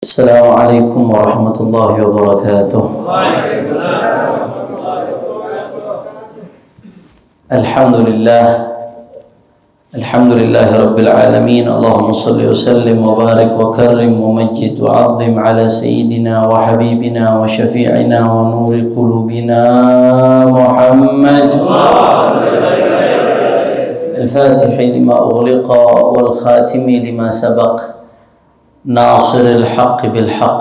Assalamualaikum warahmatullahi wabarakatuh. Alhamdulillahi rabbil alamin. Allahumma salli wa sallim wa barik wa karrim wa majid wa azim ala sayyidina wa habibina wa syafi'ina wa nuri qulubina Muhammad al-fatihi lima ughliqa wal khatimi lima sabaq ناصر الحق بالحق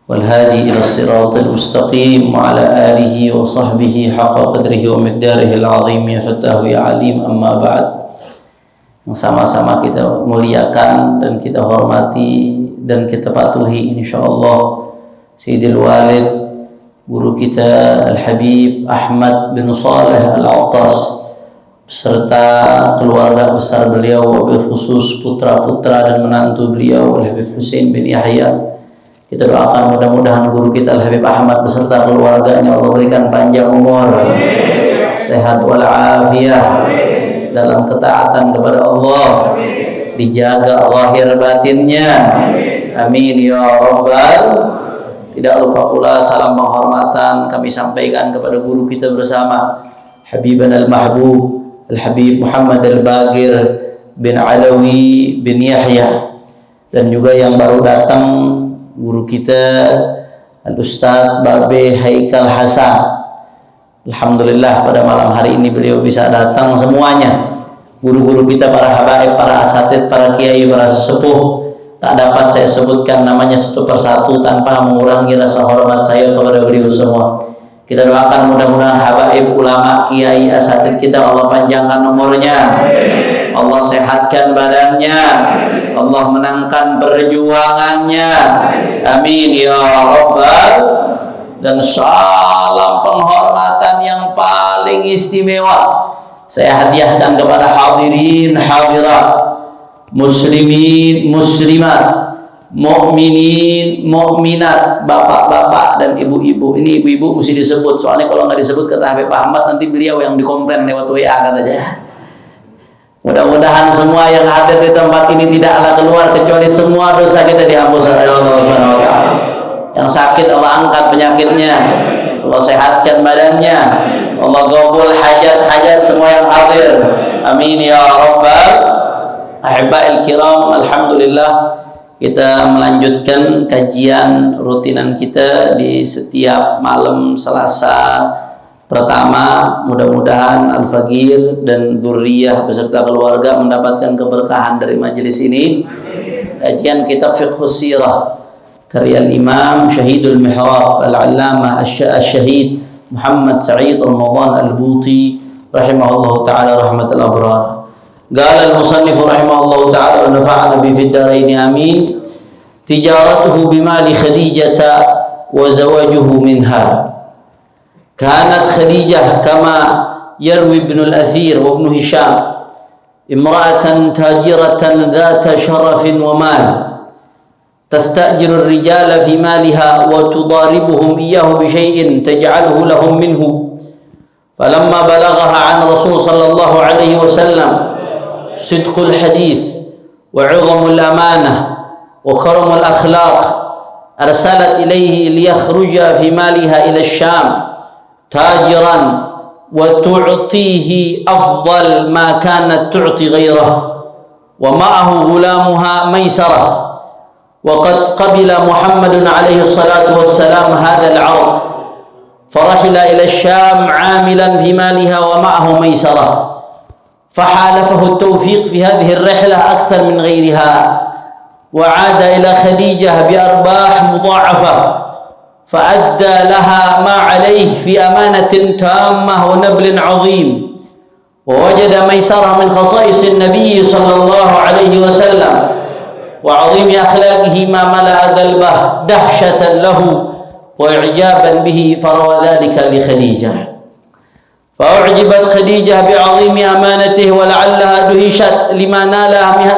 والهادي إلى الصراط المستقيم وعلى آله وصحبه حق قدره ومقداره العظيم يا فتاه يا عليم أما بعد. Sama-sama kita muliakan dan kita hormati dan kita patuhi insyaallah Sayyidil Walid guru kita Al-Habib Ahmad bin Saleh Al-Attas serta keluarga besar beliau, wabil khusus putra-putra dan menantu beliau Al-Habib Husain bin Yahya. Kita doakan mudah-mudahan guru kita Al-Habib Ahmad beserta keluarganya Allah berikan panjang umur, sehat walafiat dalam ketaatan kepada Allah, dijaga lahir batinnya, amin ya rabbal. Tidak lupa pula salam penghormatan kami sampaikan kepada guru kita bersama Habiban al-Mahbub Al-Habib Muhammad Al-Bagir bin Alawi bin Yahya, dan juga yang baru datang guru kita Al-Ustadz Babe Haikal Hasan. Alhamdulillah pada malam hari ini beliau bisa datang semuanya. Guru-guru kita, para habaib, para asatid, para kiai, para sesepuh, tak dapat saya sebutkan namanya satu persatu tanpa mengurangi rasa hormat saya kepada beliau semua. Kita doakan mudah-mudahan habaib, ulama, kiai, asatid kita Allah panjangkan umurnya, Allah sehatkan badannya, Allah menangkan perjuangannya, amin ya rabbal. Dan salam penghormatan yang paling istimewa saya hadiahkan kepada hadirin hadirat, muslimin muslimat, mukminin, mukminat, bapak-bapak dan ibu-ibu. Ini ibu-ibu mesti disebut, soalnya kalau nggak disebut kata Habib Ahmad nanti beliau yang dikomplain lewat WA katanya. Mudah-mudahan semua yang hadir di tempat ini tidaklah keluar kecuali semua dosa kita diampuni oleh Allah Subhanahu wa taala. Yang sakit Allah angkat penyakitnya, Allah sehatkan badannya, Allah qabul hajat-hajat semua yang hadir, amin ya rabbal. Ahibba'il kiram, alhamdulillah kita melanjutkan kajian rutinan kita di setiap malam Selasa pertama. Mudah-mudahan Al-Faqir dan dzurriyyah beserta keluarga mendapatkan keberkahan dari majelis ini. Kajian kitab Fiqhus Sirah karya Imam Syahidul Mihrab Al-Allamah Asy-Syahid Muhammad Sa'id Ramadan Al-Buti rahimahullahu taala rahmatal abrar. Qala al-musannif rahimahullahu ta'ala wa nafa'ana bi fid darain amin. Tijaratuhu bimali Khadijah wa zawajuhu minha. Kanat Khadijah kama yarwi ibn al-Athir wa ibn Hisham imra'atan tajiratan dhata sharafin wa mal tastajiru ar-rijala fi maliha wa tudaribuhum iyyahu bi shay'in taj'aluhu lahum minhu. Falamma balaghaha 'an Rasul sallallahu alaihi wasallam صدق الحديث وعظم الأمانة وكرم الأخلاق أرسلت إليه ليخرج في مالها إلى الشام تاجرا وتعطيه أفضل ما كانت تعطي غيره ومعه غلامها ميسرة. وقد قبل محمد عليه الصلاة والسلام هذا العرض فرحل إلى الشام عاملا في مالها ومعه ميسرة، فحالفه التوفيق في هذه الرحلة أكثر من غيرها، وعاد إلى خديجة بأرباح مضاعفة فأدى لها ما عليه في أمانة تامة ونبل عظيم، ووجد ميسرة من خصائص النبي صلى الله عليه وسلم وعظيم أخلاقه ما ملأ قلبه دهشة له وإعجابا به، فروى ذلك لخديجة. فأعجبت خديجة بعظيم أمانته ولعلها دهشت لما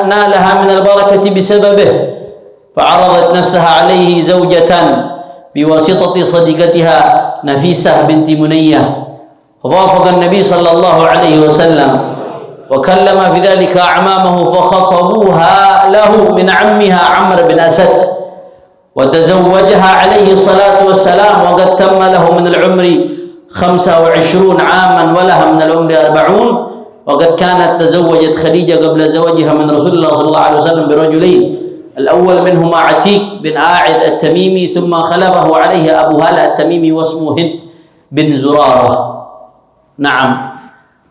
نالها من البركة بسببه، فعرضت نفسها عليه زوجة بواسطة صديقتها نفيسة بنت منية، فوافق النبي صلى الله عليه وسلم وكلم في ذلك أعمامه فخطبوها له من عمها عمرو بن أسد وتزوجها عليه الصلاة والسلام وقد تم له من العمر 25 عاما ولها من العمر 40 وقد كانت تزوجت خديجة قبل زواجها من رسول الله صلى الله عليه وسلم برجلين الأول منهما عتيق بن عاعد التميمي ثم خلفه عليه أبو هالة التميمي واسمه هند bin Zurarah. Naam.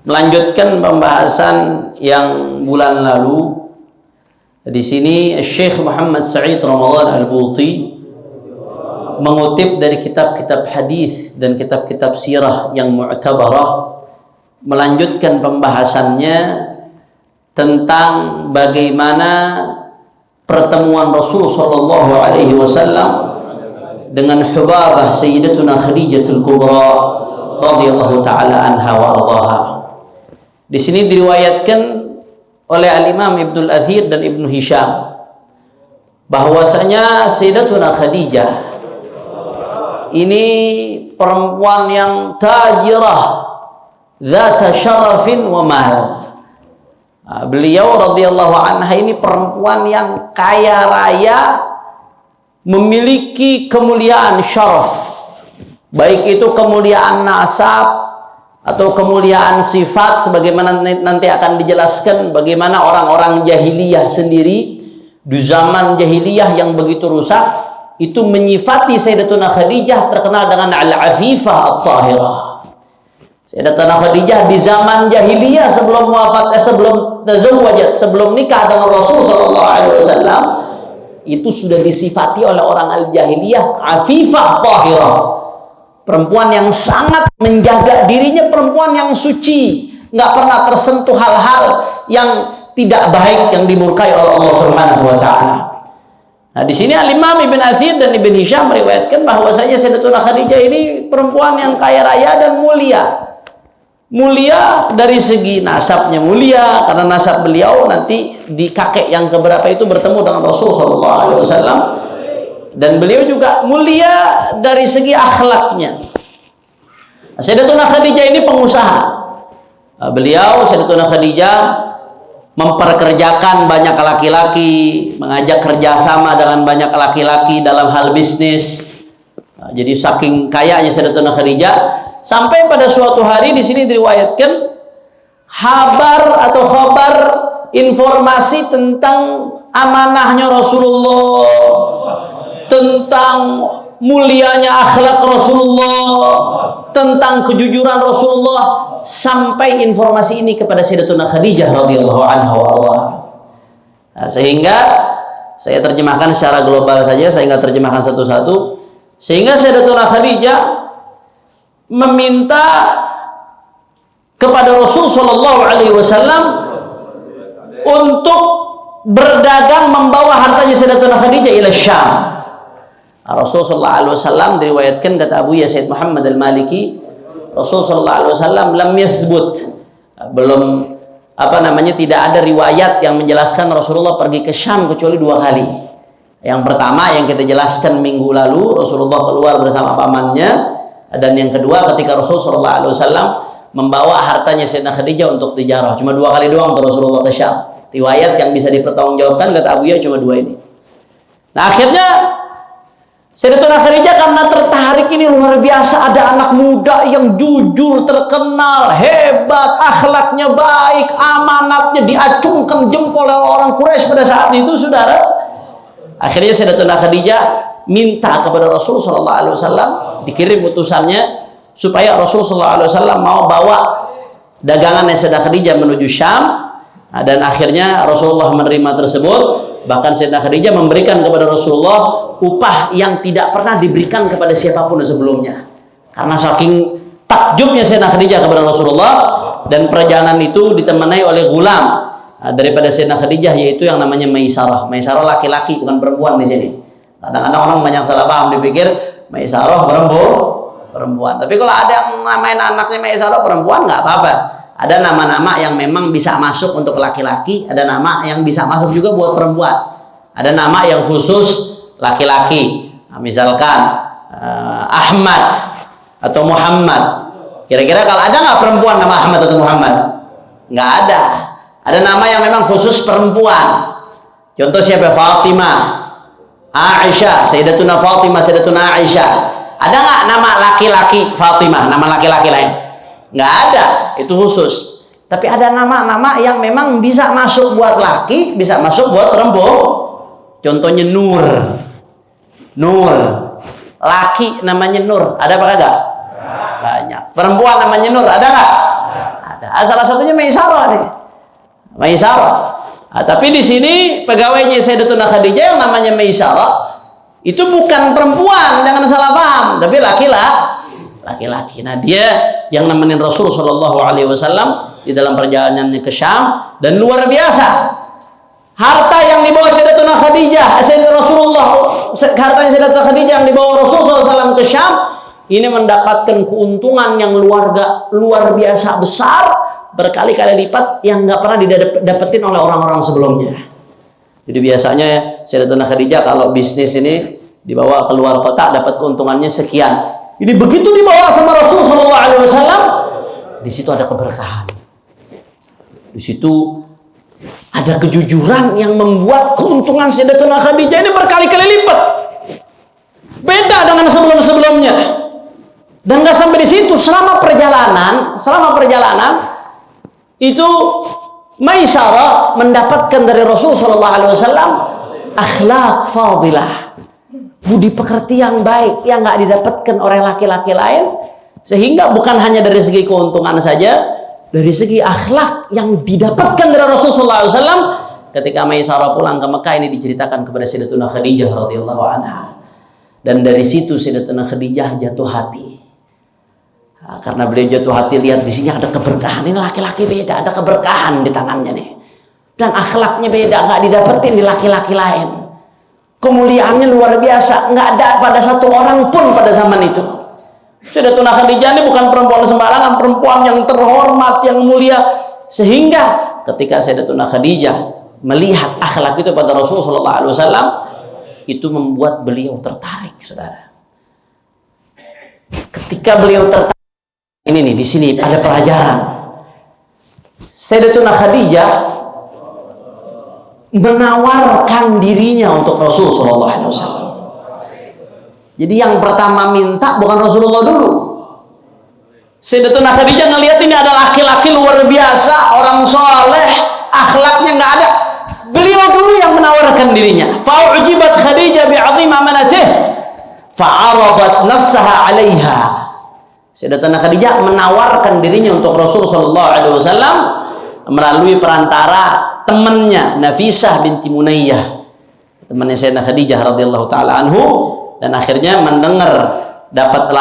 Melanjutkan pembahasan yang bulan lalu. Di sini Syekh Muhammad Sa'id Ramadan Al-Buti mengutip dari kitab-kitab hadis dan kitab-kitab sirah yang mu'tabarah, melanjutkan pembahasannya tentang bagaimana pertemuan Rasul sallallahu alaihi wasallam dengan Hubabah Sayyidatuna Khadijatul Kubra radhiyallahu taala anha wa ardhaha. Di sini diriwayatkan oleh Al-Imam Ibnul Athir dan Ibnu Hisham bahwasanya Sayyidatuna Khadijah ini perempuan yang tajirah, zata syarafin wa mal. Beliau radhiyallahu anha ini perempuan yang kaya raya, memiliki kemuliaan syaraf, baik itu kemuliaan nasab atau kemuliaan sifat, sebagaimana nanti akan dijelaskan bagaimana orang-orang jahiliyah sendiri di zaman jahiliyah yang begitu rusak itu menyifati Sayyidatuna Khadijah terkenal dengan al-afifah at-tahirah. Sayyidatuna Khadijah di zaman jahiliyah sebelum wafat, sebelum tazawwajat, sebelum nikah dengan Rasul sallallahu alaihi wasallam, itu sudah disifati oleh orang al-jahiliyah afifah tahirah, perempuan yang sangat menjaga dirinya, perempuan yang suci, nggak pernah tersentuh hal-hal yang tidak baik yang dimurkai oleh Allah Subhanahu wa taala. Nah, di sini Al-Imam Ibn Athir dan Ibn Hisham meriwayatkan bahwasanya Sayyidatuna Khadijah ini perempuan yang kaya raya dan mulia. Mulia dari segi nasabnya mulia, karena nasab beliau nanti di kakek yang keberapa itu bertemu dengan Rasul sallallahu alaihi wasallam, dan beliau juga mulia dari segi akhlaknya. Sayyidatuna Khadijah ini pengusaha. Beliau Sayyidatuna Khadijah memperkerjakan banyak laki-laki, mengajak kerjasama dengan banyak laki-laki dalam hal bisnis. Jadi saking kayanya Sayyidatuna Khadijah, sampai pada suatu hari di sini diriwayatkan kabar informasi tentang amanahnya Rasulullah, tentang mulianya akhlak Rasulullah, tentang kejujuran Rasulullah, sampai informasi ini kepada Sayyidatuna Khadijah radhiyallahu anha wa Allah. Nah, sehingga saya terjemahkan secara global saja, saya nggak terjemahkan satu-satu. Sehingga Sayyidatuna Khadijah meminta kepada Rasul sallallahu alaihi wasallam untuk berdagang, membawa hartanya Sayyidatuna Khadijah ila Syam. Rasul sallallahu alaihi wasallam diriwayatkan, kata Abu Yazid Muhammad Al-Maliki, Rasul sallallahu alaihi wasallam lam yathbut, belum tidak ada riwayat yang menjelaskan Rasulullah pergi ke Syam kecuali 2 kali. Yang pertama yang kita jelaskan minggu lalu, Rasulullah keluar bersama pamannya, dan yang kedua ketika Rasul sallallahu alaihi wasallam membawa hartanya Sayyidatina Khadijah untuk tijarah. Cuma 2 kali doang tuh Rasulullah ke Syam. Riwayat yang bisa dipertanggungjawabkan kata Abu Ya cuma 2 ini. Nah, akhirnya Sayyidatuna Khadijah karena tertarik, ini luar biasa, ada anak muda yang jujur, terkenal, hebat, akhlaknya baik, amanatnya diacungkan jempol oleh orang Quraisy pada saat itu, saudara. Akhirnya Sayyidatuna Khadijah minta kepada Rasul sallallahu alaihi wasallam, dikirim utusannya supaya Rasul sallallahu alaihi wasallam mau bawa dagangan Sayyidatuna Khadijah menuju Syam. Dan akhirnya Rasulullah menerima tersebut. Bahkan Sayyidatuna Khadijah memberikan kepada Rasulullah upah yang tidak pernah diberikan kepada siapapun sebelumnya. Karena saking takjubnya Sayyidatuna Khadijah kepada Rasulullah, dan perjalanan itu ditemani oleh gulam daripada Sayyidatuna Khadijah, yaitu yang namanya Maisarah. Maisarah laki-laki, bukan perempuan di sini. Kadang-kadang orang banyak salah paham, dipikir Maisarah perempuan. Tapi kalau ada yang namain anaknya Maisarah perempuan, nggak apa-apa. Ada nama-nama yang memang bisa masuk untuk laki-laki, ada nama yang bisa masuk juga buat perempuan. Ada nama yang khusus laki-laki. Nah, misalkan Ahmad atau Muhammad. Kira-kira kalau ada nggak perempuan nama Ahmad atau Muhammad? Nggak ada. Ada nama yang memang khusus perempuan. Contoh siapa? Fatimah. Aisyah, Sayyidatuna Fatimah, Sayyidatuna Aisyah. Ada nggak nama laki-laki Fatimah, nama laki-laki lain? Nggak ada, itu khusus. Tapi ada nama-nama yang memang bisa masuk buat laki, bisa masuk buat perempuan. Contohnya Nur. Nur. Laki namanya Nur, ada apa enggak? Banyak. Perempuan namanya Nur, ada nggak? Ada. Salah satunya Maisarah nih. Maisarah. Tapi di sini pegawainya Sayyidatuna Khadijah yang namanya Maisarah itu bukan perempuan, jangan salah paham, tapi laki-laki. Nah, dia yang nemenin Rasul Shallallahu Alaihi Wasallam di dalam perjalanannya ke Syam, dan luar biasa harta yang dibawa Sayyidatuna Khadijah, hartanya Sayyidatuna Khadijah yang dibawa Rasul SAW ke Syam ini mendapatkan keuntungan yang luar biasa besar, berkali-kali lipat yang nggak pernah didapetin oleh orang-orang sebelumnya. Jadi biasanya Sayyidatuna Khadijah kalau bisnis ini dibawa keluar kota dapat keuntungannya sekian. Ini begitu dibawa sama Rasul SAW, di situ ada keberkahan. Di situ ada kejujuran yang membuat keuntungan Sayyidatuna Khadijah ini berkali-kali lipat. Beda dengan sebelum-sebelumnya. Dan nggak sampai di situ, selama perjalanan itu Maisarah mendapatkan dari Rasul sallallahu alaihi wasallam akhlak fadilah, budi pekerti yang baik yang nggak didapatkan oleh laki-laki lain, sehingga bukan hanya dari segi keuntungan saja, dari segi akhlak yang didapatkan dari Rasul sallallahu alaihi wasallam. Ketika Maisarah pulang ke Mekah, ini diceritakan kepada Sayyidatuna Khadijah radhiyallahu anha, dan dari situ Sayyidatuna Khadijah jatuh hati. Karena beliau jatuh hati lihat di sini ada keberkahan, ini laki-laki beda, ada keberkahan di tangannya nih, dan akhlaknya beda, nggak didapetin di laki-laki lain. Kemuliaannya luar biasa, nggak ada pada satu orang pun pada zaman itu. Sayyidatuna Khadijah ini bukan perempuan sembarangan, perempuan yang terhormat, yang mulia, sehingga ketika Sayyidatuna Khadijah melihat akhlak itu pada Rasulullah SAW, itu membuat beliau tertarik, saudara. Ketika beliau tertarik, ini nih, di sini ada pelajaran. Sayyidatuna Khadijah menawarkan dirinya untuk Rasul sallallahu alaihi wasallam. Jadi yang pertama minta bukan Rasulullah dulu. Sayyidatuna Khadijah ngelihat ini ada laki-laki luar biasa, orang soleh, akhlaknya nggak ada. Beliau dulu yang menawarkan dirinya. Fa'ujibat Khadijah bi'azim amanatih, fa'aradat nafsaha 'alaiha. Sayyidatuna Khadijah menawarkan dirinya untuk Rasul sallallahu alaihi wasallam melalui perantara temannya Nafisah binti Munayyah, temannya Sayyidatuna Khadijah radhiyallahu taala anhu, dan akhirnya mendengar dapat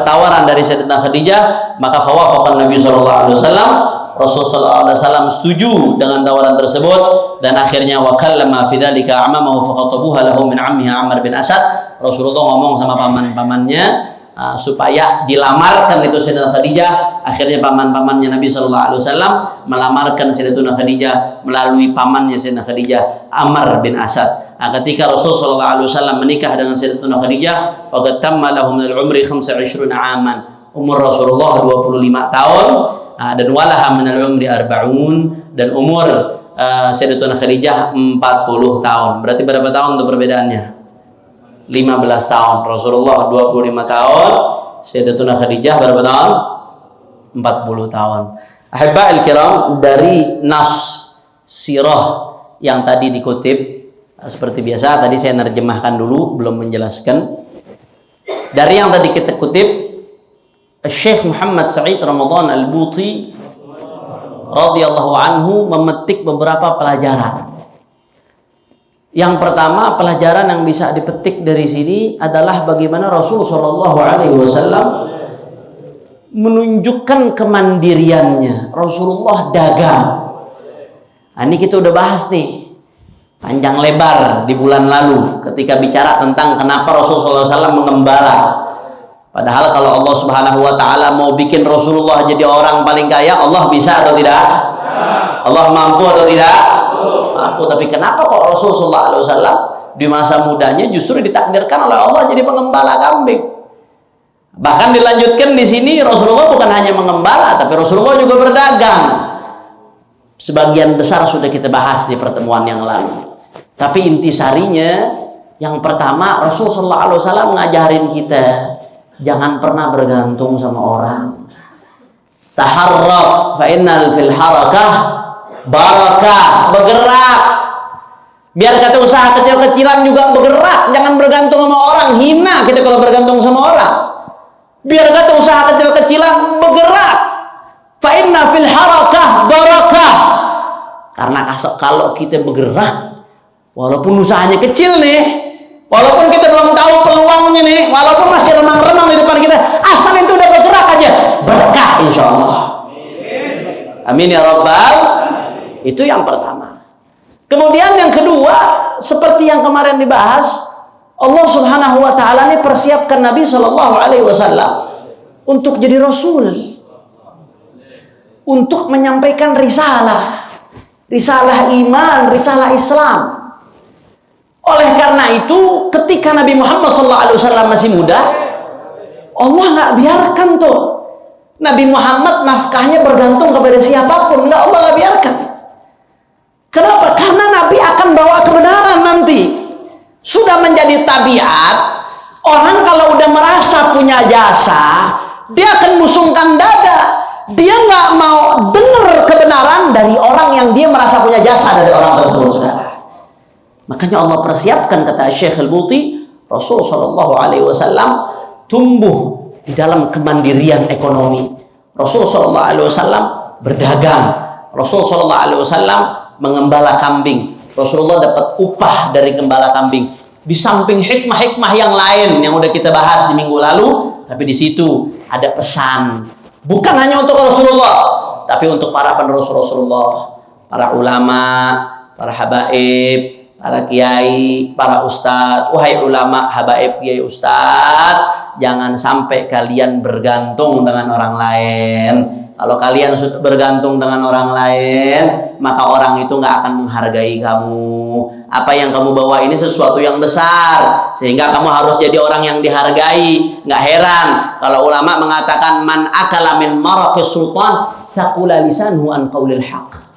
tawaran dari Sayyidatuna Khadijah, maka fawafaqan Nabi sallallahu alaihi wasallam, Rasul sallallahu alaihi wasallam setuju dengan tawaran tersebut, dan akhirnya wa kallama fi dzalika amamahu faqatabuha lahu min ammiha Amr bin Asad. Rasulullah ngomong sama paman-pamannya supaya dilamarkan itu Sayyidatuna Khadijah. Akhirnya paman-pamannya Nabi sallallahu alaihi wasallam melamarkan Sayyidatuna Khadijah melalui pamannya Sayyidatuna Khadijah, Amr bin Asad. Ketika Rasul sallallahu alaihi wasallam menikah dengan Sayyidatuna Khadijah, faqad tamma lahu min al-umri 25 aman. Umur Rasulullah 25 tahun, dan walaha min al-umri 40, dan umur Sayyidatuna Khadijah 40 tahun. Berarti berapa tahun untuk perbedaannya? 15 tahun. Rasulullah 25 tahun, Sayyidatuna Khadijah berapa tahun? 40 tahun. Ahibba'il kiram, dari nas sirah yang tadi dikutip, seperti biasa tadi saya nerjemahkan dulu, belum menjelaskan. Dari yang tadi kita kutip, Syekh Muhammad Sa'id Ramadan Al-Buti radhiyallahu anhu memetik beberapa pelajaran. Yang pertama, pelajaran yang bisa dipetik dari sini adalah bagaimana Rasul Shallallahu Alaihi Wasallam menunjukkan kemandiriannya. Rasulullah dagang. Nah, ini kita udah bahas nih panjang lebar di bulan lalu ketika bicara tentang kenapa Rasul Shallallahu Alaihi Wasallam mengembara. Padahal kalau Allah Subhanahu Wa Taala mau bikin Rasulullah jadi orang paling kaya, Allah bisa atau tidak? Allah mampu atau tidak? Tapi kenapa kok Rasulullah SAW di masa mudanya justru ditakdirkan oleh Allah jadi pengembala kambing? Bahkan dilanjutkan di sini, Rasulullah bukan hanya mengembala, tapi Rasulullah juga berdagang. Sebagian besar sudah kita bahas di pertemuan yang lalu. Tapi intisarinya, Yang pertama, Rasulullah SAW ngajarin kita jangan pernah bergantung sama orang. Taharrak fa innal fil harakah barakah, bergerak. Biar kata usaha kecil-kecilan juga bergerak, jangan bergantung sama orang. Hina kita kalau bergantung sama orang. Biar kata usaha kecil-kecilan bergerak. Fa inna fil harakah barakah. Karena kalau kita bergerak, walaupun usahanya kecil nih, walaupun kita belum tahu peluangnya nih, walaupun masih remang-remang di depan kita, asal itu udah bergerak aja, berkah insya Allah. Amin ya Rabbal. Itu yang pertama. Kemudian yang kedua, seperti yang kemarin dibahas, Allah Subhanahu wa taala ini persiapkan Nabi Shallallahu alaihi wasallam untuk jadi rasul. Untuk menyampaikan risalah iman, risalah Islam. Oleh karena itu, ketika Nabi Muhammad SAW masih muda, Allah nggak biarkan tuh Nabi Muhammad nafkahnya bergantung kepada siapapun. Allah nggak biarkan. Kenapa? Karena Nabi akan bawa kebenaran nanti. Sudah menjadi tabiat, orang kalau udah merasa punya jasa, dia akan musungkan dada. Dia nggak mau dengar kebenaran dari orang yang dia merasa punya jasa dari orang tersebut, saudara. Makanya Allah persiapkan, kata Syekh Al-Buti, Rasul Shallallahu Alaihi Wasallam tumbuh di dalam kemandirian ekonomi. Rasul Shallallahu Alaihi Wasallam berdagang. Rasul Shallallahu Alaihi Wasallam mengembala kambing. Rasulullah dapat upah dari gembala kambing. Di samping hikmah-hikmah yang lain yang udah kita bahas di minggu lalu, tapi di situ ada pesan. Bukan hanya untuk Rasulullah, tapi untuk para penerus Rasulullah, para ulama, para habaib, para kiai, para ustadz. Wahai ulama, habaib, kiai, ustadz, jangan sampai kalian bergantung dengan orang lain. Kalau kalian sudah bergantung dengan orang lain, maka orang itu nggak akan menghargai kamu. Apa yang kamu bawa ini sesuatu yang besar, sehingga kamu harus jadi orang yang dihargai. Nggak heran kalau ulama mengatakan man akala min maraqis sultan taqula lisanhu an qaulil haq.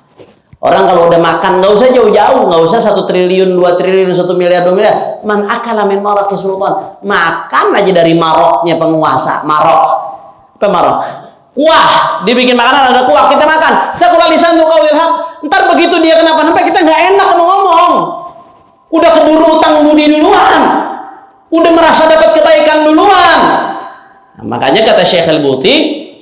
Orang kalau udah makan, nggak usah jauh-jauh, nggak usah 1 triliun, 2 triliun, 1 miliar, 2 miliar. Man akala min maraqis sultan, makan aja dari maroknya penguasa. Marok, apa marok? Kuah, dibikin makanan ada kuah, kita makan. Taqula lisanhu qaulil haq. Ntar begitu dia kenapa-napa, kita nggak enak ngomong. Udah keburu utang budi duluan, udah merasa dapat kebaikan duluan. Nah, makanya kata Syekh Al-Buti,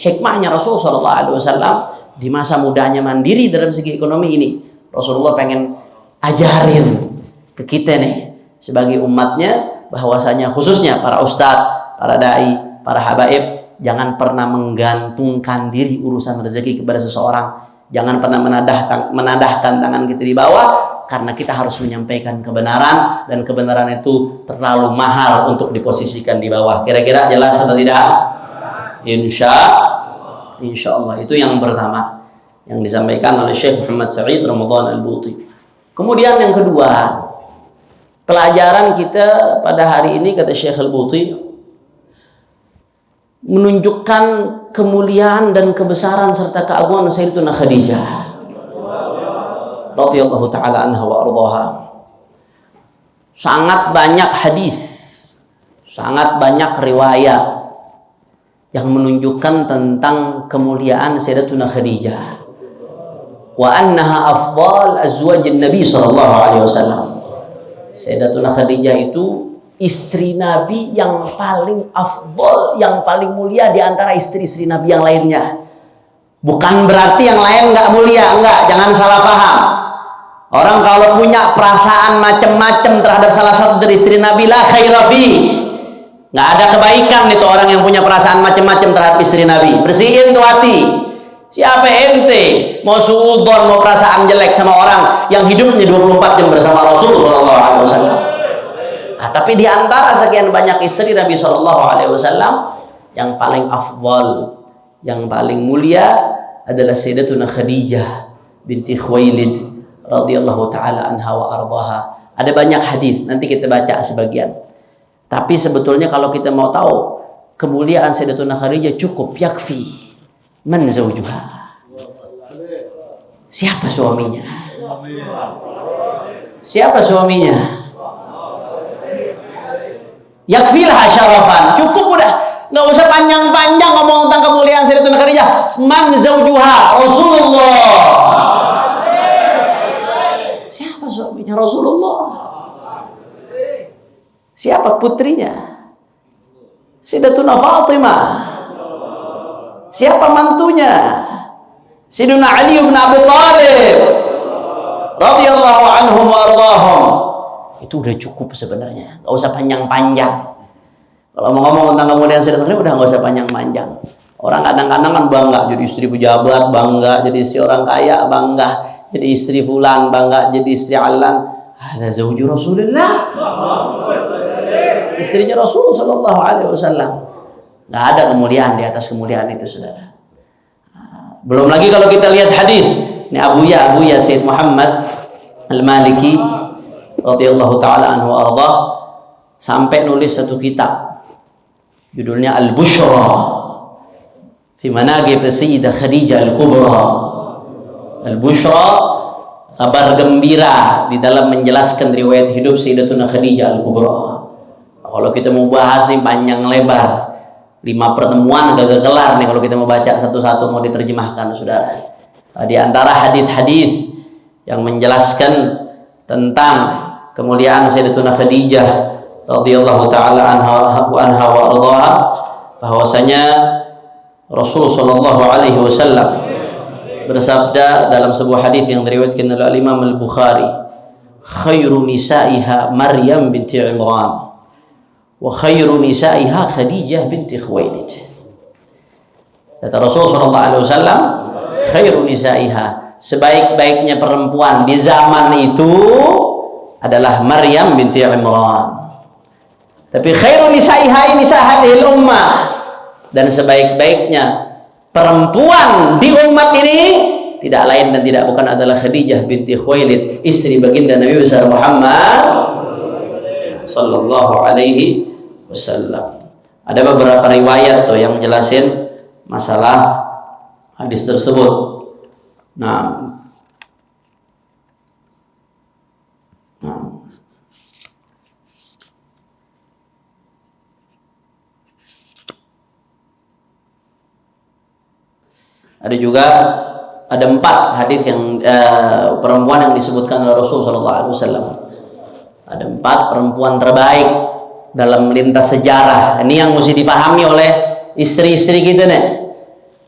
hikmahnya Rasulullah SAW di masa mudanya mandiri dalam segi ekonomi ini. Rasulullah pengen ajarin ke kita nih sebagai umatnya, bahwasanya khususnya para ustadz, para dai, para habaib, jangan pernah menggantungkan diri urusan rezeki kepada seseorang. Jangan pernah menadahkan tangan kita di bawah, karena kita harus menyampaikan kebenaran, dan kebenaran itu terlalu mahal untuk diposisikan di bawah. Kira-kira jelas atau tidak? Insya Allah. Itu yang pertama yang disampaikan oleh Syekh Muhammad Sa'id Ramadan Al-Buti. Kemudian yang kedua, pelajaran kita pada hari ini, kata Syekh Al-Buti, menunjukkan kemuliaan dan kebesaran serta keagungan Sayyidatuna Khadijah radhiyallahu taala anha wa ardhaha. Sangat banyak hadis, sangat banyak riwayat yang menunjukkan tentang kemuliaan Sayyidatuna Khadijah, wa annaha afdal azwajin Nabi sallallahu alaihi wasallam. Sayyidatuna Khadijah itu istri Nabi yang paling afdol, yang paling mulia di antara istri-istri Nabi yang lainnya. Bukan berarti yang lain nggak mulia, enggak, jangan salah paham. Orang kalau punya perasaan macam-macam terhadap salah satu dari istri Nabi, la khaira fi, nggak ada kebaikan itu orang yang punya perasaan macam-macam terhadap istri Nabi. Bersihin tuh hati. Siapa ente mau suudzon, mau perasaan jelek sama orang yang hidupnya 24 jam bersama Rasulullah SAW? Nah, tapi di antara sekian banyak istri Nabi SAW, yang paling afdal, yang paling mulia adalah Sayyidatuna Khadijah binti Khuwailid radhiyallahu taala anha wa ardhaha. Ada banyak hadis, nanti kita baca sebagian. Tapi sebetulnya kalau kita mau tahu kemuliaan Sayyidatuna Khadijah, cukup yakfi man zawjuha. Siapa suaminya? Siapa suaminya? Yakfilah syarafan. Cukup udah. Nggak usah panjang-panjang ngomong tentang kemuliaan Sayyidatuna Khadijah. Man zaujuha Rasulullah. Siapa suaminya Rasulullah? Siapa putrinya? Sayyidatuna Fatimah. Siapa mantunya? Sayyidina Ali bin Abi Thalib radhiyallahu anhum wa ardhahum. Itu udah cukup sebenarnya, nggak usah panjang-panjang. Kalau mau ngomong tentang kemuliaan Sayyidatuna udah nggak usah panjang-panjang. Orang kadang-kadang kan bangga jadi istri pejabat, bangga jadi istri orang kaya, bangga jadi istri fulan, bangga jadi istri alan. Ada zauju Rasulullah, istrinya Rasul sallallahu alaihi wasallam. Nggak ada kemuliaan di atas kemuliaan itu, saudara. Belum lagi kalau kita lihat hadis ini Abuya Sayyid Muhammad Al-Maliki radhiyallahu taala anhu ardah sampai nulis satu kitab judulnya Al-Bushra fi Manaqib Sayyidah Khadijah Al-Kubra. Al-Bushra, kabar gembira di dalam menjelaskan riwayat hidup Sayyidatuna Khadijah Al-Kubra. Kalau kita mau bahas nih panjang lebar, 5 pertemuan gak kelar nih kalau kita mau baca satu-satu, mau diterjemahkan, saudara. Di antara hadis-hadis yang menjelaskan tentang kemuliaan Sayyidatuna Khadijah radhiyallahu taala anha wa ardhaha, bahwasanya Rasul sallallahu alaihi wasallam bersabda dalam sebuah hadis yang diriwayatkan oleh Imam Al-Bukhari, khairu nisaiha Maryam binti Imran wa khairu nisaiha Khadijah binti Khuwailid. Kata Rasul sallallahu alaihi wasallam, khairu nisaiha, sebaik-baiknya perempuan di zaman itu adalah Maryam binti Imran. Tapi khairu nisaiha ini sahadil ummah, dan sebaik-baiknya perempuan di umat ini tidak lain dan tidak bukan adalah Khadijah binti Khuwailid, istri baginda Nabi besar Muhammad sallallahu alaihi wasallam. Ada beberapa riwayat tuh yang jelasin masalah hadis tersebut. Nah, ada juga ada 4 hadis yang perempuan yang disebutkan oleh Rasul sallallahu alaihi wasallam. Ada 4 perempuan terbaik dalam lintas sejarah. Ini yang mesti dipahami oleh istri-istri kita nih.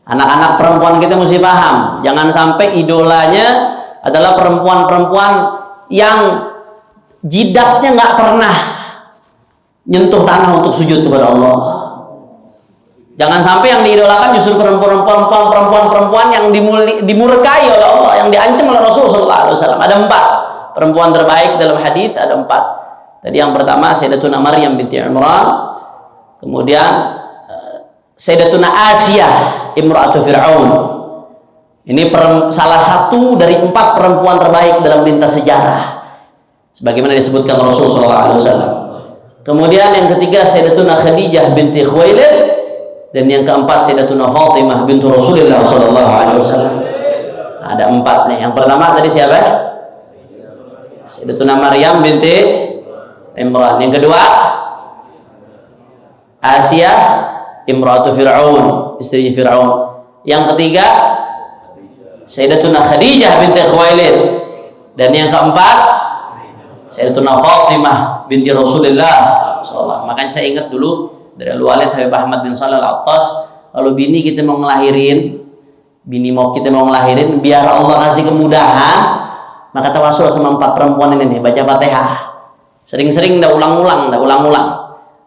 Anak-anak perempuan kita mesti paham. Jangan sampai idolanya adalah perempuan-perempuan yang jidatnya nggak pernah nyentuh tanah untuk sujud kepada Allah. Jangan sampai yang diidolakan justru perempuan-perempuan yang dimurkai oleh Allah, yang diancam oleh Rasul sallallahu alaihi wasallam. Ada 4 perempuan terbaik dalam hadis, ada 4. Tadi yang pertama Sayyidatuna Maryam binti Imran, kemudian Sayyidatuna Asiyah imra'atu Fir'aun. Ini salah satu dari 4 perempuan terbaik dalam lintas sejarah, sebagaimana disebutkan Rasul sallallahu alaihi wasallam. Kemudian yang ketiga Sayyidatuna Khadijah binti Khuwailid, dan yang keempat Sayyidatuna Fatimah bintu Rasulullah sallallahu alaihi wasallam. Ada 4 nih. Yang pertama tadi siapa? Sayyidatuna Maryam binti Imran. Yang kedua Asiyah imra'atu Fir'aun, istrinya Fir'aun. Yang ketiga Sayyidatuna Khadijah binti Khuwailid, dan yang keempat Sayyidatuna Fatimah binti Rasulullah sallallahu. Makanya saya ingat dulu dari Al-Walid Habib Ahmad bin Shalih Al-Attas, kalau bini kita mau ngelahirin, biar Allah kasih kemudahan, maka tawasul sama 4 perempuan ini nih, baca Fatihah sering-sering, dah ulang-ulang,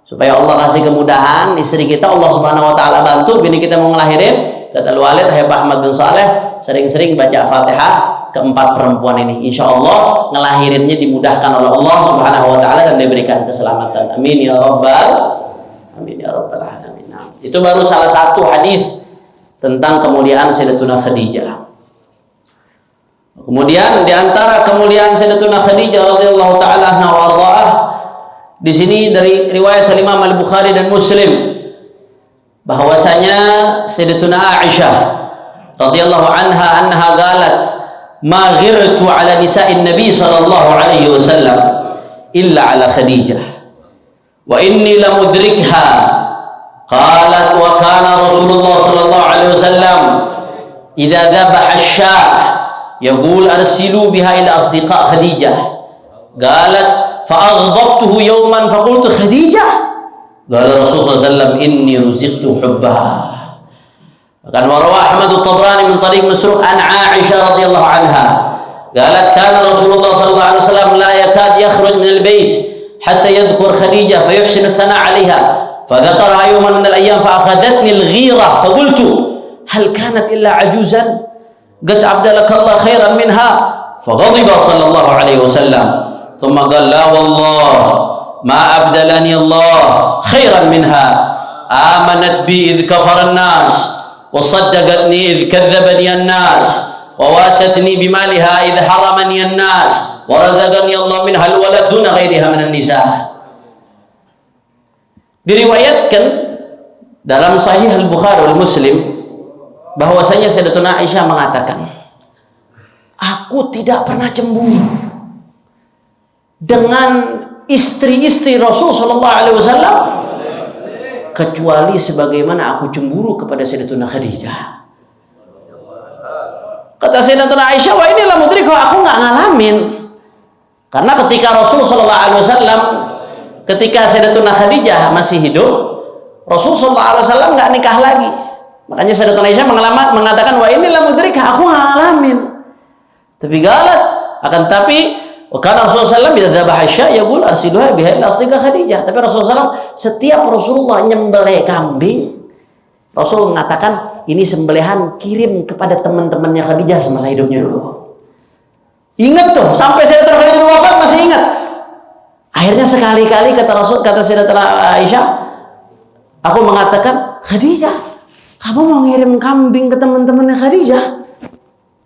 supaya Allah kasih kemudahan istri kita, Allah Subhanahu wa taala bantu bini kita mau ngelahirin. Kata Al-Walid Habib Ahmad bin Shalih, sering-sering baca Fatihah ke 4 perempuan ini, insya Allah ngelahirinnya dimudahkan oleh Allah Subhanahu wa taala dan diberikan keselamatan. Amin ya rabbal amin ya rabbal alamin. Nah, itu baru salah satu hadis tentang kemuliaan Sayyidatuna Khadijah. Kemudian di antara kemuliaan Sayyidatuna Khadijah radhiyallahu taala anha wa ardhah, di sini dari riwayat Imam Al-Bukhari dan Muslim, bahwasanya Sayyidatuna Aisyah radhiyallahu anha qalat, "Ma ghirtu ala nisa'in Nabi sallallahu alaihi wasallam illa ala Khadijah. wa inni lamudrikha. Qalat wa kana Rasulullah sallallahu alaihi wasallam idza dhabaha asy-syah yaqul arsilu biha ila asdiqa Khadijah. Qalat fa aghdabtuhu yawman fa qultu Khadijah. Qala Rasulullah sallallahu alaihi wasallam inni ruziqtu hubbaha. Bahkan warawah Ahmad at-Tabrani min tariq Masruq an Aisyah radhiyallahu anha. Qalat kana Rasulullah sallallahu alaihi wasallam la yakad yakhruj min al-bait hatta yadhkur Khadijah fa yuhsinu ath-thana 'alayha. Fa dhakaraha yawman min al-ayyam fa akhadhatni al-ghira fa qultu hal kanat illa ajuzan qad abdalaka Allah khairan minha. Fa ghadiba sallallahu alaihi wasallam. Thumma qala la wallah ma abdalani Allah khairan minha. Amanat bi idh kafara an-nas وصدقتني إذ كذبني الناس وواستني بمالها إذ حرمني الناس ورزقني الله منها الولد دون غيرها من النساء. Diriwayatkan dalam Sahih Al-Bukhari wal Muslim bahwasanya Sayyidatuna Aisyah mengatakan, aku tidak pernah cemburu dengan istri-istri Rasul sallallahu alaihi wasallam kecuali sebagaimana aku cemburu kepada Sayyidatuna Khadijah. Kata Sayyidatuna Aisyah, wah inilah mudrikah, aku nggak ngalamin. Karena ketika Rasul sallallahu alaihi wasallam, ketika Sayyidatuna Khadijah masih hidup, Rasul sallallahu alaihi wasallam nggak nikah lagi. Makanya Sayyidatuna Aisyah mengatakan, wah inilah mudrikah, aku nggak ngalamin. Tapi galat, akan tapi karena Rasulullah SAW bila dzabah asya yaqul arsiluha biha ila asdiqa Khadijah. Tapi Rasulullah SAW setiap Rasulullah nyembelih kambing, Rasul mengatakan ini sembelihan kirim kepada teman-temannya Khadijah semasa hidupnya dulu. Ingat tuh, sampai Sayyidatuna Khadijah wafat masih ingat. Akhirnya sekali-kali kata Rasul, kata Sayyidatuna Aisyah, aku mengatakan, Khadijah, kamu mau ngirim kambing ke teman-temannya Khadijah?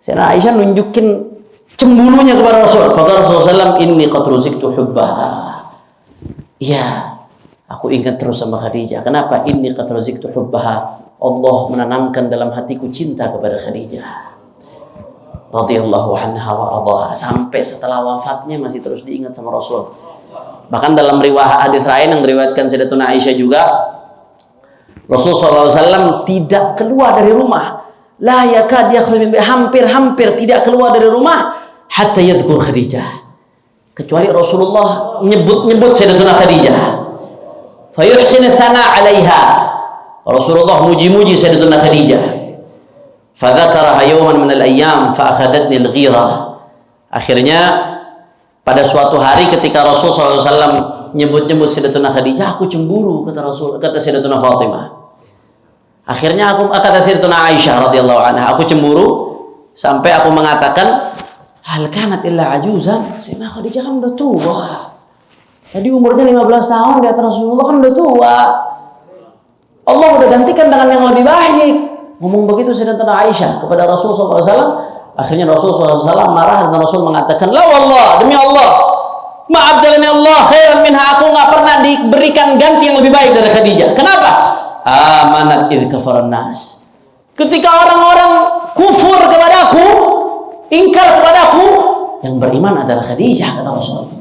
Sayyidatuna Aisyah nunjukin cemburunya kepada Rasul. Faqala Rasulullah SAW, inni qad ruziktu hubbaha. Iya, aku ingat terus sama Khadijah. Kenapa? Inni qad ruziktu hubbaha. Allah menanamkan dalam hatiku cinta kepada Khadijah radhiyallahu anha wa radhaha. Sampai setelah wafatnya masih terus diingat sama Rasul. Bahkan dalam riwayat hadis lain yang diriwayatkan Sayyidatuna Aisyah juga, Rasul SAW tidak keluar dari rumah. La yakad yakhruj, hampir tidak keluar dari rumah hatta yadhkur Khadijah, kecuali Rasulullah nyebut Sayyidatuna Khadijah. Fa yuhsinu thana 'alaiha, Rasulullah muji-muji Sayyidatuna Khadijah. Fa dzakaraha yawman min al-ayyam fa akhadatni al-ghira. Akhirnya pada suatu hari ketika Rasul SAW nyebut-nyebut Sayyidatuna Khadijah, aku cemburu, kata Sayyidatuna Fatimah. Akhirnya aku, kata Sayyidatuna Aisyah radhiyallahu anha, aku cemburu sampai aku mengatakan, hal kanat illa ajuzan. Sayyidatuna Khadijah kan udah tua. Tadi umurnya 15 tahun di atas Rasulullah, kan udah tua. Allah udah gantikan dengan yang lebih baik. Ngomong begitu Sayyidatuna Aisyah kepada Rasulullah SAW. Akhirnya Rasulullah SAW marah dan Rasul mengatakan, la wallah, demi Allah, ma'abdalani Allah khairan minha, aku nggak pernah diberikan ganti yang lebih baik dari Khadijah. Kenapa? Amanat idh kafaran nas. Ketika orang-orang kufur kepadaku, ingkar kepadaku, yang beriman adalah Khadijah, kata Rasulullah.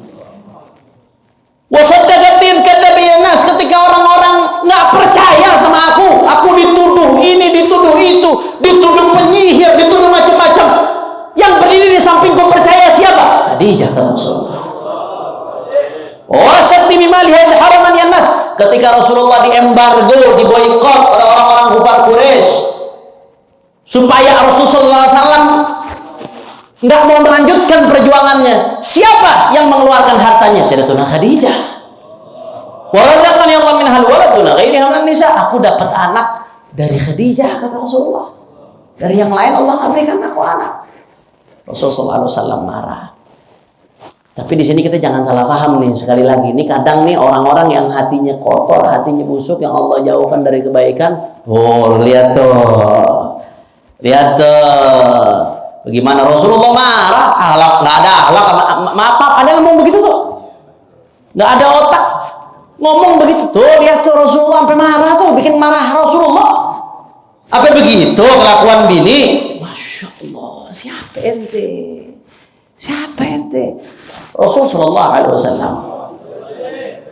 Wasaddaqatin kadzabiyan nas, ketika orang-orang nggak percaya sama aku dituduh ini, dituduh itu, dituduh penyihir, dituduh macam-macam. Yang berdiri di sampingku percaya siapa? Khadijah, kata Rasulullah. Wasati bimaliha haraman nas, ketika Rasulullah diembargo, diboikot oleh orang-orang kufar Quraisy supaya Rasulullah SAW nggak mau melanjutkan perjuangannya, siapa yang mengeluarkan hartanya? Sayyidatuna Khadijah. Wa razaqani Allah minhal walad duna ghairiha minan nisa, aku dapat anak dari Khadijah, kata Rasulullah. Dari yang lain Allah nggak berikan aku anak. Rasulullah SAW marah. Tapi di sini kita jangan salah paham nih, sekali lagi. Ini kadang nih orang-orang yang hatinya kotor, hatinya busuk, yang Allah jauhkan dari kebaikan. Oh, lihat tuh. Lihat tuh. Bagaimana Rasulullah marah? Akhlak nggak ada akhlak, maaf, ada yang ngomong begitu tuh. Nggak ada otak. Ngomong begitu tuh, lihat tuh Rasulullah sampai marah tuh, bikin marah Rasulullah. Apa begitu kelakuan bini? Masya Allah, siapa ente? Siapa ente? Rasul sallallahu alaihi wasallam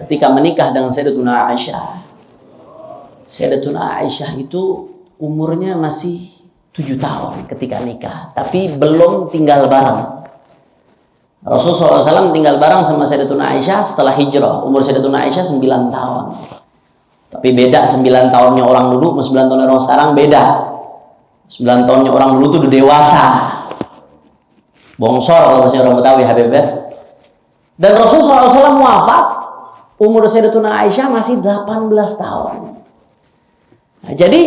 ketika menikah dengan Sayyidatuna Aisyah. Sayyidatuna Aisyah itu umurnya masih 7 tahun ketika nikah, tapi belum tinggal bareng. Rasulullah SAW tinggal bareng sama Sayyidatuna Aisyah setelah hijrah. Umur Sayyidatuna Aisyah 9 tahun. Tapi beda 9 tahunnya orang dulu sama 9 tahunnya orang sekarang beda. 9 tahunnya orang dulu itu udah dewasa. Bongsor kalau masih orang Betawi, Habib ya. Dan Rasulullah SAW wafat, umur Sayyidatuna Aisyah masih 18 tahun. Nah, jadi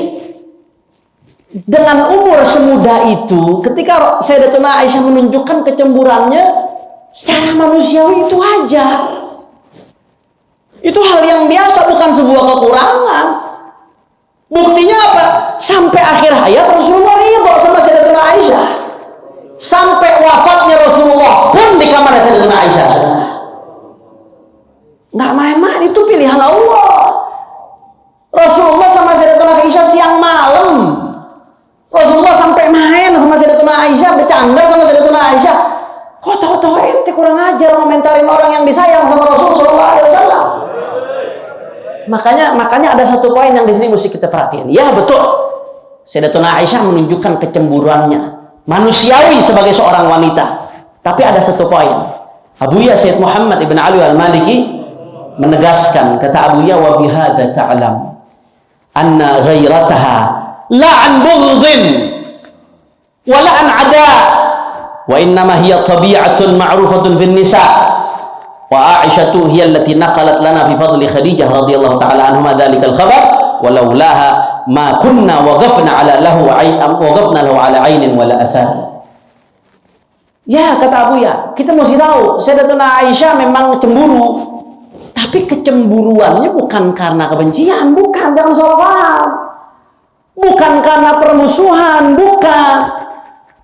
dengan umur semuda itu, ketika Sayyidatuna Aisyah menunjukkan kecemburuannya, secara manusiawi itu wajar. Itu hal yang biasa, bukan sebuah kekurangan. Buktinya apa? Sampai akhir hayat Rasulullah ridho sama Sayyidatuna Aisyah. Sampai wafatnya Rasulullah pun di kamar Sayyidatuna Aisyah. Nggak main-main, itu pilihan Allah. Rasulullah sama Sayyidatuna Aisyah siang malam. Rasulullah sampai main sama Sayyidatuna Aisyah, bercanda sama Sayyidatuna Aisyah. Kok tahu-tahu ente kurang ajar ngomentarin orang yang disayang sama Rasulullah SAW. Makanya ada satu poin yang di sini mesti kita perhatiin. Ya betul, Sayyidatuna Aisyah menunjukkan kecemburuannya manusiawi sebagai seorang wanita. Tapi ada satu poin. Abuya Sayyid Muhammad ibn Ali al-Maliki menegaskan, kata Abuya, wa bihada ta'lam anna ghairataha la an bughdin wa la an ada, wa innama hiya tabi'atun ma'rufatun fin nisa, wa Aisyatu hiya allati naqalat lana fi fadli Khadijah radhiyallahu ta'ala anhuma dhalikal khabar wa laulaha ma kunna waqafna lahu ala ainin wala athar. Ya, kata Abuya, kita mesti tahu Sayyidatuna Aisyah memang cemburu, tapi kecemburuannya bukan karena kebencian, bukan, jangan salah paham. Bukan karena permusuhan, bukan.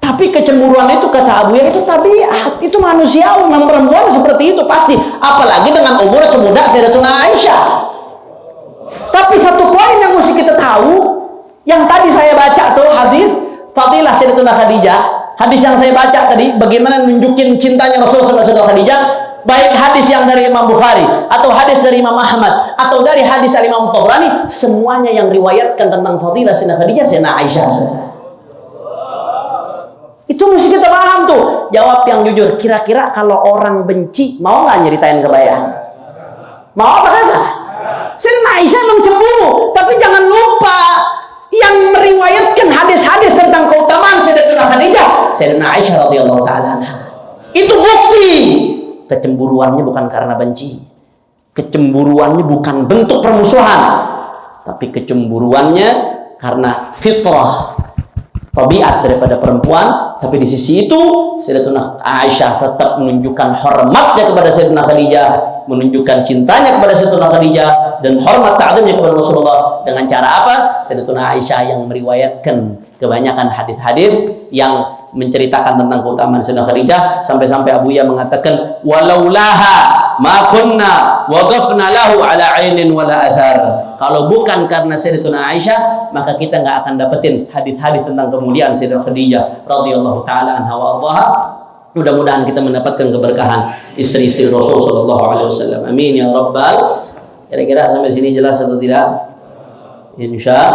Tapi kecemburuan itu, kata Abuya, itu tabiat, itu manusiawi. Memang perempuan seperti itu pasti, apalagi dengan umur semuda Sayyidatuna Aisyah. Tapi satu poin yang mesti kita tahu, yang tadi saya baca tuh hadis Fadilah Sayyidatuna Khadijah, hadis yang saya baca tadi, bagaimana nunjukin cintanya Rasulullah sama Sayyidatuna Khadijah, baik hadis yang dari Imam Bukhari, atau hadis dari Imam Ahmad, atau dari hadis Imam Tabrani, semuanya yang riwayatkan tentang Fadilah Sayyidatuna Khadijah, Sayyidatuna Aisyah. Itu mesti kita paham tuh. Jawab yang jujur, kira-kira kalau orang benci, mau nggak nyeritain kebaikan? Mau apa kagak? Sayyidatuna Aisyah memang cemburu, tapi jangan lupa yang meriwayatkan hadis-hadis tentang keutamaan Sayyidatuna Khadijah, Sayyidatuna Aisyah radhiyallahu ta'ala anha. Itu bukti kecemburuannya bukan karena benci, kecemburuannya bukan bentuk permusuhan, tapi kecemburuannya karena fitrah, tabiat daripada perempuan. Tapi di sisi itu Sayyidatuna Aisyah tetap menunjukkan hormatnya kepada Sayyidatuna Khadijah, menunjukkan cintanya kepada Sayyidatuna Khadijah, dan hormat ta'zimnya kepada Rasulullah. Dengan cara apa? Sayyidatuna Aisyah yang meriwayatkan kebanyakan hadis-hadis yang menceritakan tentang keutamaan Sayyidatuna Khadijah, sampai-sampai Abuya mengatakan, walaulaha ma kunna waqafna lahu ala ainin wala athar. Kalau bukan karena Sayyidatuna Aisyah, maka kita nggak akan dapetin hadis-hadis tentang kemuliaan Sayyidatuna Khadijah radhiyallahu taala anha wa ardhaha. Mudah-mudahan kita mendapatkan keberkahan istri-istri Rasul sallallahu alaihi wasallam. Amin ya rabbal. Kira-kira sampai sini jelas atau tidak? Insya